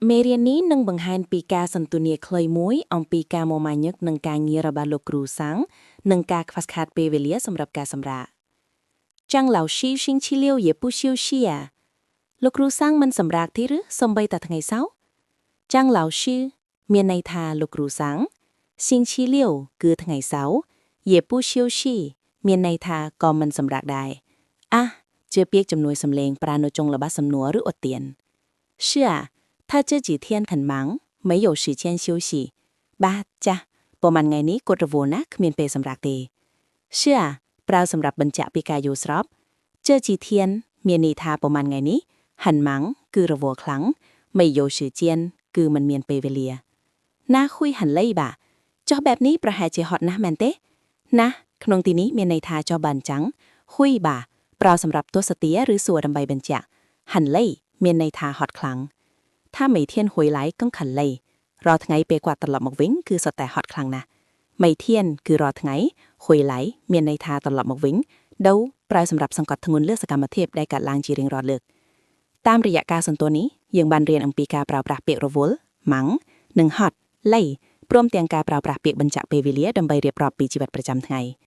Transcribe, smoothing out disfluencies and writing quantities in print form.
មេរៀននេះនឹងបង្ហាញពីការសន្ទនាខ្លីមួយអំពីការមកមាញឹកនឹងការងាររបស់លោកគ្រូសាំងនិងការខ្វះខាតពេលវេលាសម្រាប់ការសម្រាក张老师星期六也不休息啊លោកគ្រូសាំងមិនសម្រាកទេឬសូម្បីតែថ្ងៃសៅរ៍张老师មានន័យថាលោកគ្រូសាំង星期六គឺថ្ងៃសៅរ៍也不休息មានន័យថាក៏មិនសម្រាកដែរជាពាក្យជំនួយសំឡេងប្រើនៅចុងល្បះសំណួរឬអត់ទៀន是啊他这几天很忙没有时间休息បាទចាស់ប្រហែលថ្ងៃនេះគាត់រវល់ណាស់គ្មានពេលសម្រាកទេ是啊ប្រើសម្រាប់បញ្ជាក់ពីការយល់ស្រប这几天មានន័យថាប្រហែលថ្ងៃនេះ很忙គឺរវល់ខ្លាំង没有时间គឺមិនមានពេលវេលាណាហ៊ុយ很累吧ចុះបែបនេះប្រហែលជាហត់ណាស់មែនទេណាក្នុងទីនេះមានន័យថាចុះបានចឹងហ៊ុយបាទប្រើសម្រាប់ទស្សទាឬសួរដើម្បីបញ្ជាក់很累មានន័យថាហត់ខ្លាំងถ้า每天回来更很累រាល់ថ្ងៃពេលគាត់ត្រឡប់មកវិញគឺសុទ្ធតែហត់ខ្លាំងណាស់每天គឺរាល់ថ្ងៃ回来មានន័យថាត្រឡប់មកវិញដូវប្រើសម្រាប់សង្កត់ធ្ងន់លើសកម្មភាពដែលកើតឡើងជារៀងរាល់លើកតាមរយៈការសន្ទនានេះយើងបានរៀនអំពីការប្រើប្រាស់ពាក្យរវល់ម៉ាំងនិងហត់លៃព្រមទាំងការប្រើប្រាស់ពាក្យបញ្ជាក់ពេលវេលាដើម្បីរៀបរាប់ពីជីវិតប្រចាំថ្ងៃ